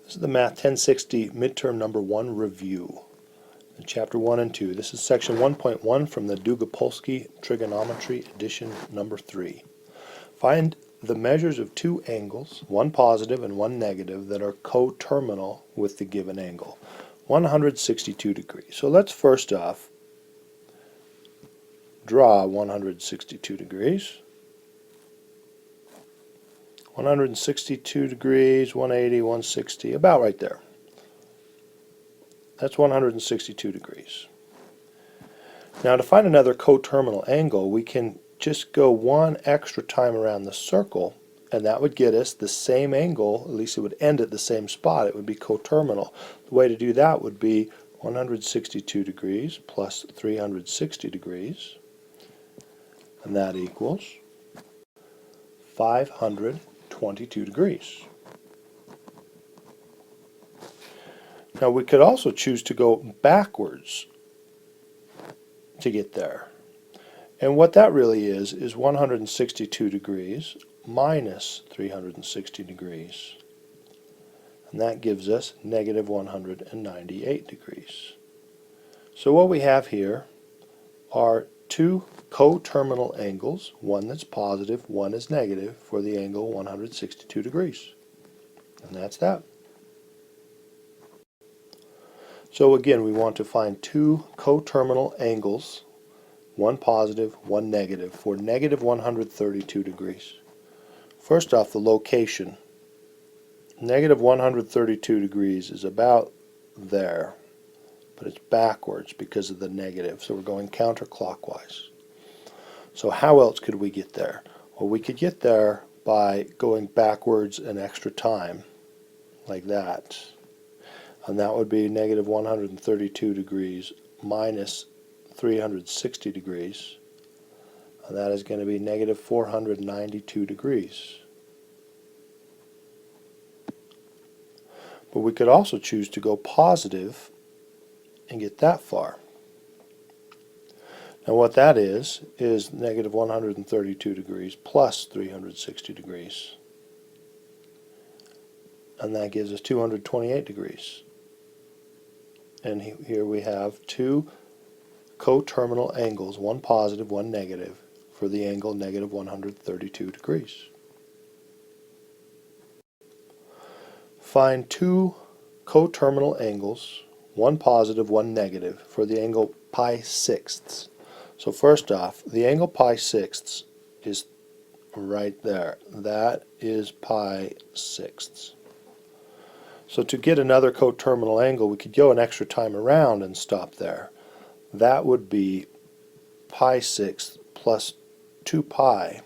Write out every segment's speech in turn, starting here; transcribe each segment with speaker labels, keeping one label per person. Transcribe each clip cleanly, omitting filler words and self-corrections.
Speaker 1: This is the Math 1060 midterm number 1 review. Chapter 1 and 2. This is section 1.1 from the Długopolski Trigonometry edition number 3. Find the measures of two angles, one positive and one negative, that are coterminal with the given angle. 162 degrees. So let's first off draw 162 degrees. 162 degrees, 180, 160, about right there. That's 162 degrees. Now to find another coterminal angle, we can just go one extra time around the circle, and that would get us the same angle. At least it would end at the same spot. It would be coterminal. The way to do that would be 162 degrees plus 360 degrees, and that equals 522 degrees. Now we could also choose to go backwards to get there. And what that really is 162 degrees minus 360 degrees. And that gives us negative 198 degrees. So what we have here are two coterminal angles, one that's positive, one is negative, for the angle 162 degrees. And that's that. So again, we want to find two coterminal angles, one positive, one negative, for negative 132 degrees. First off, the location. Negative 132 degrees is about there, but it's backwards because of the negative, so we're going counterclockwise. So how else could we get there? Well, we could get there by going backwards an extra time, like that. And that would be negative 132 degrees minus 360 degrees. And that is going to be negative 492 degrees. But we could also choose to go positive and get that far. Now what that is negative 132 degrees plus 360 degrees. And that gives us 228 degrees. And here we have two coterminal angles, one positive, one negative, for the angle negative 132 degrees. Find two coterminal angles, one positive, one negative, for the angle pi sixths. So first off, the angle pi sixths is right there. That is pi sixths. So to get another coterminal angle, we could go an extra time around and stop there. That would be pi sixths plus 2 pi.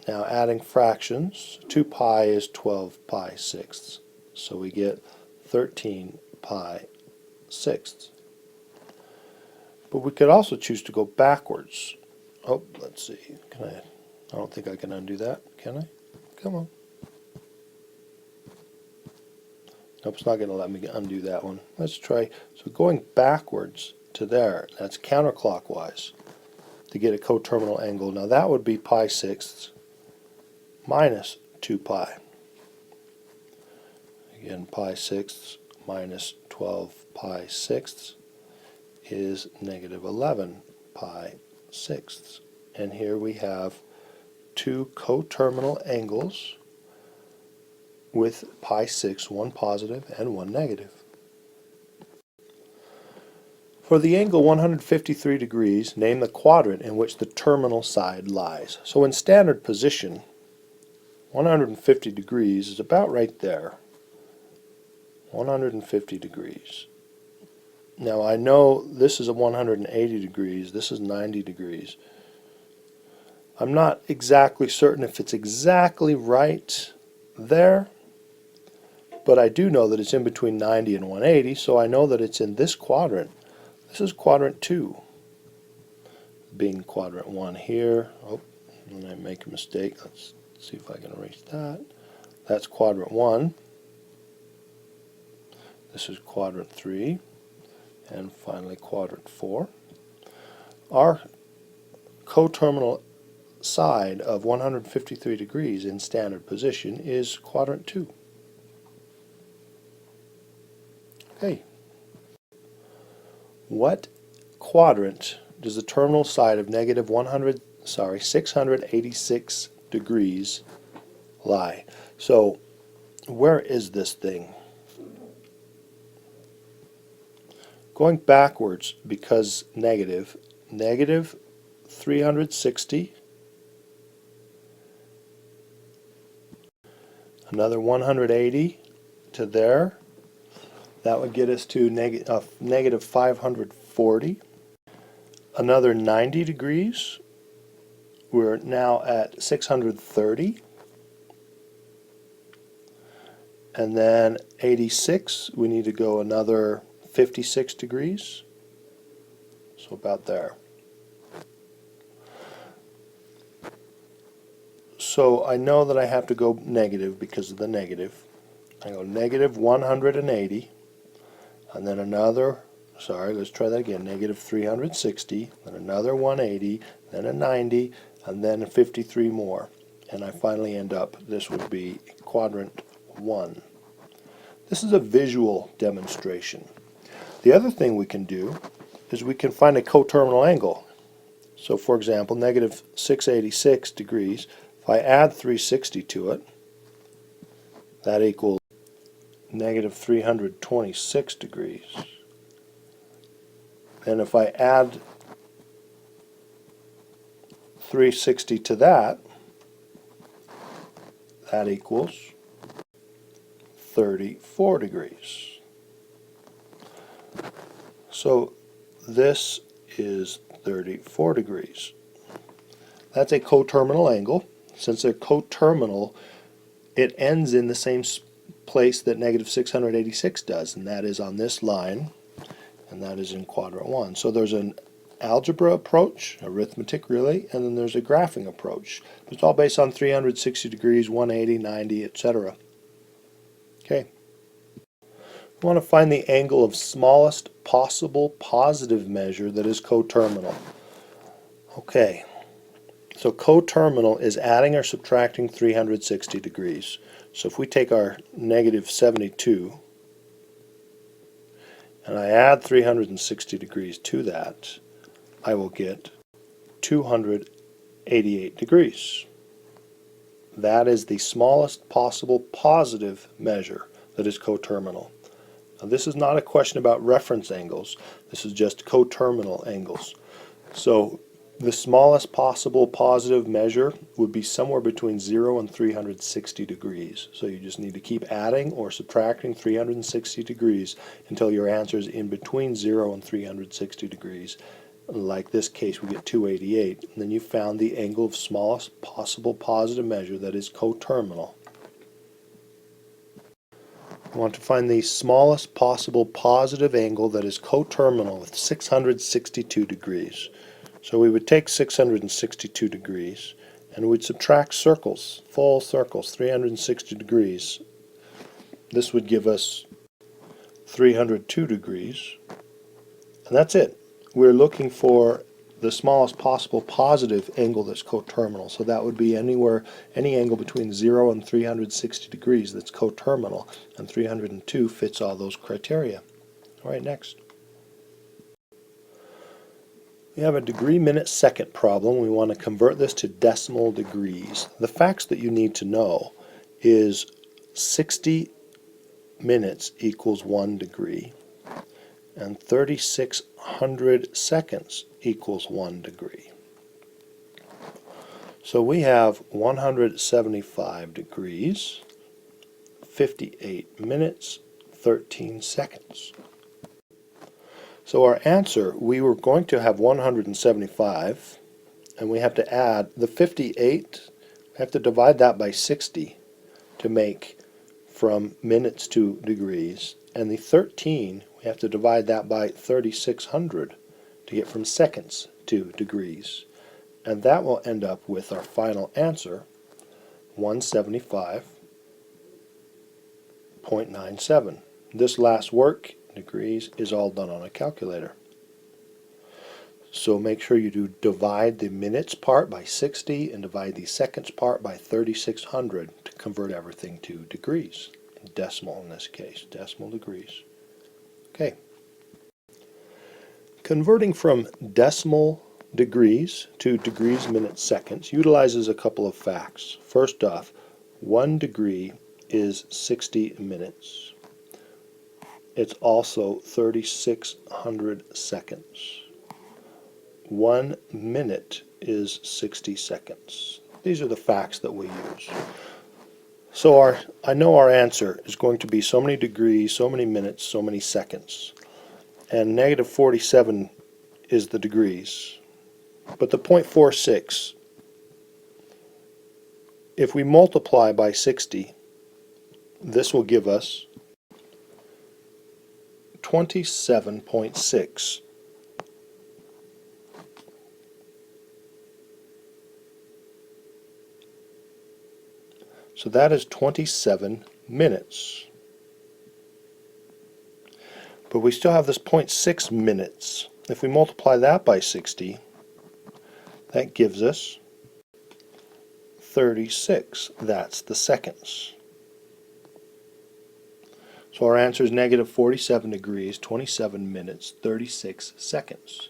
Speaker 1: Now adding fractions, 2 pi is 12 pi sixths. So we get 13 pi sixths. But we could also choose to go backwards. Oh, let's see. I don't think I can undo that, can I? Come on. Nope, it's not going to let me undo that one. Let's try. So going backwards to there, that's counterclockwise to get a coterminal angle. Now that would be pi sixths minus 2 pi. Again, pi sixths minus 12 pi sixths is negative 11 pi sixths. And here we have two coterminal angles with pi 6, one positive and one negative. For the angle 153 degrees, name the quadrant in which the terminal side lies. So in standard position, 150 degrees is about right there. 150 degrees. Now I know this is a 180 degrees, this is 90 degrees. I'm not exactly certain if it's exactly right there, but I do know that it's in between 90 and 180, so I know that it's in this quadrant. This is quadrant 2, being quadrant 1 here. Oh, and I make a mistake. Let's see if I can erase that. That's quadrant 1. This is quadrant 3. And finally quadrant 4. Our coterminal side of 153 degrees in standard position is quadrant 2. Okay. What quadrant does the terminal side of negative 686 degrees lie? So where is this thing? Going backwards, because negative 360, another 180 to there. That would get us to negative 540. Another 90 degrees. We're now at 630. And then 86, we need to go another 56 degrees. So about there. So I know that I have to go negative because of the negative. I go negative 180. And then another, let's try that again, negative 360, then another 180, then a 90, and then 53 more. And I finally end up, this would be quadrant 1. This is a visual demonstration. The other thing we can do is we can find a coterminal angle. So for example, negative 686 degrees, if I add 360 to it, that equals negative 326 degrees. And if I add 360 to that, that equals 34 degrees. So this is 34 degrees. That's a coterminal angle. Since they're coterminal, it ends in the same place that negative 686 does, and that is on this line, and that is in quadrant 1. So there's an algebra approach, arithmetic really, and then there's a graphing approach. It's all based on 360 degrees, 180, 90, etc. Okay. We want to find the angle of smallest possible positive measure that is coterminal. Okay. So coterminal is adding or subtracting 360 degrees. So if we take our negative 72 and I add 360 degrees to that, I will get 288 degrees. That is the smallest possible positive measure that is coterminal. Now this is not a question about reference angles. This is just coterminal angles. So the smallest possible positive measure would be somewhere between 0 and 360 degrees. So you just need to keep adding or subtracting 360 degrees until your answer is in between 0 and 360 degrees. Like this case, we get 288. And then you found the angle of smallest possible positive measure that is coterminal. We want to find the smallest possible positive angle that is coterminal with 662 degrees. So we would take 662 degrees and we'd subtract circles, full circles, 360 degrees. This would give us 302 degrees. And that's it. We're looking for the smallest possible positive angle that's coterminal. So that would be any angle between 0 and 360 degrees that's coterminal. And 302 fits all those criteria. All right, next. We have a degree, minute, second problem. We want to convert this to decimal degrees. The facts that you need to know is 60 minutes equals 1 degree, and 3,600 seconds equals 1 degree. So we have 175 degrees, 58 minutes, 13 seconds. So our answer, we were going to have 175, and we have to add the 58, we have to divide that by 60 to make from minutes to degrees, and the 13, we have to divide that by 3,600 to get from seconds to degrees. And that will end up with our final answer, 175.97. This last work, degrees, is all done on a calculator. So make sure you do divide the minutes part by 60 and divide the seconds part by 3600 to convert everything to degrees. Decimal in this case, decimal degrees. Okay. Converting from decimal degrees to degrees, minutes, seconds utilizes a couple of facts. First off, 1 degree is 60 minutes. It's also 3600 seconds. 1 minute is 60 seconds. These are the facts that we use. So I know our answer is going to be so many degrees, so many minutes, so many seconds. And negative 47 is the degrees. But the 0.46, if we multiply by 60, this will give us 27.6. So that is 27 minutes. But we still have this 0.6 minutes. If we multiply that by 60, that gives us 36. That's the seconds. So our answer is negative 47 degrees, 27 minutes, 36 seconds.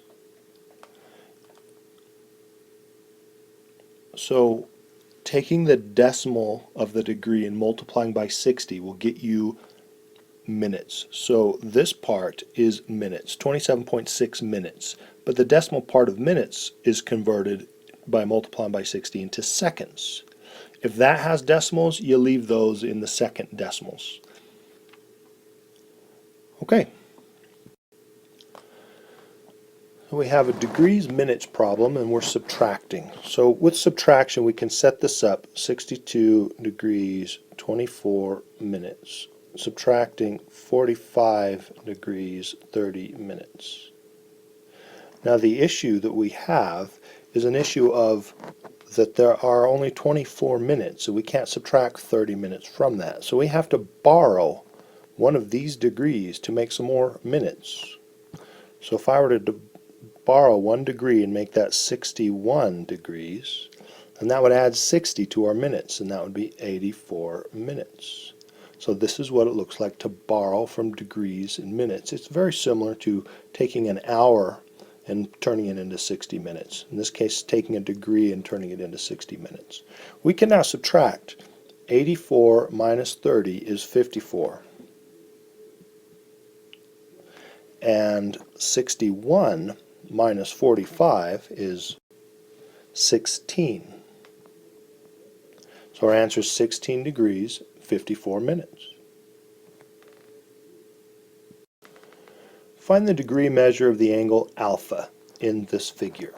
Speaker 1: So taking the decimal of the degree and multiplying by 60 will get you minutes. So this part is minutes, 27.6 minutes. But the decimal part of minutes is converted by multiplying by 60 into seconds. If that has decimals, you leave those in the second decimals. Okay. So we have a degrees minutes problem and we're subtracting. So with subtraction we can set this up 62 degrees 24 minutes. Subtracting 45 degrees 30 minutes. Now the issue that we have is an issue of that there are only 24 minutes, so we can't subtract 30 minutes from that. So we have to borrow one of these degrees to make some more minutes. So if I were to borrow 1 degree and make that 61 degrees, then that would add 60 to our minutes, and that would be 84 minutes. So this is what it looks like to borrow from degrees in minutes. It's very similar to taking an hour and turning it into 60 minutes. In this case, taking a degree and turning it into 60 minutes. We can now subtract. 84 minus 30 is 54. And 61 minus 45 is 16. So our answer is 16 degrees, 54 minutes. Find the degree measure of the angle alpha in this figure.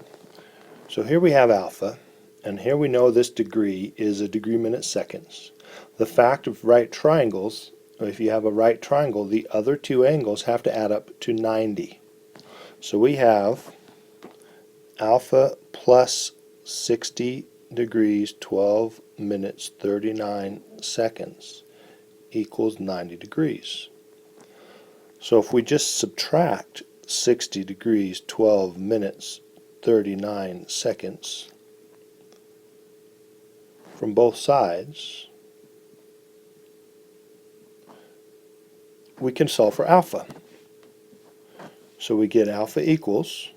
Speaker 1: So here we have alpha, and here we know this degree is a degree minute seconds. The fact of right triangles, if you have a right triangle, the other two angles have to add up to 90. So we have alpha plus 60 degrees 12 minutes 39 seconds equals 90 degrees. So if we just subtract 60 degrees 12 minutes 39 seconds from both sides, we can solve for alpha. So we get alpha equals,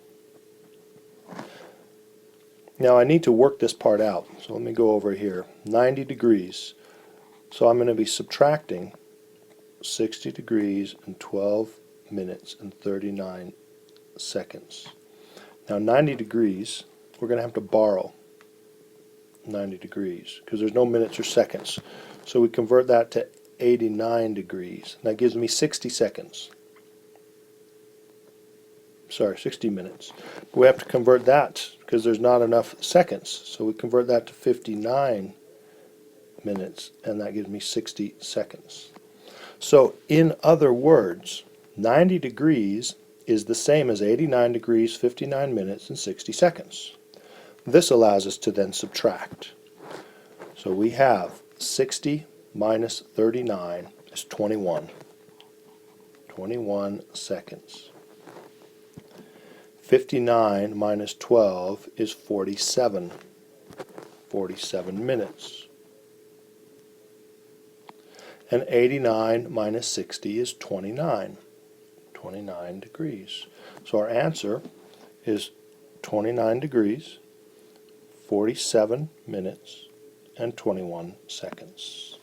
Speaker 1: now I need to work this part out, so let me go over here, 90 degrees. So I'm going to be subtracting 60 degrees and 12 minutes and 39 seconds. Now 90 degrees, we're going to have to borrow 90 degrees because there's no minutes or seconds. So we convert that to 89 degrees. That gives me 60 seconds. Sorry, 60 minutes. But we have to convert that because there's not enough seconds. So we convert that to 59 minutes, and that gives me 60 seconds. So in other words, 90 degrees is the same as 89 degrees, 59 minutes, and 60 seconds. This allows us to then subtract. So we have 60 minus 39 is 21. 21 seconds. 59 minus 12 is 47. 47 minutes. And 89 minus 60 is 29. 29 degrees. So our answer is 29 degrees, 47 minutes, and 21 seconds.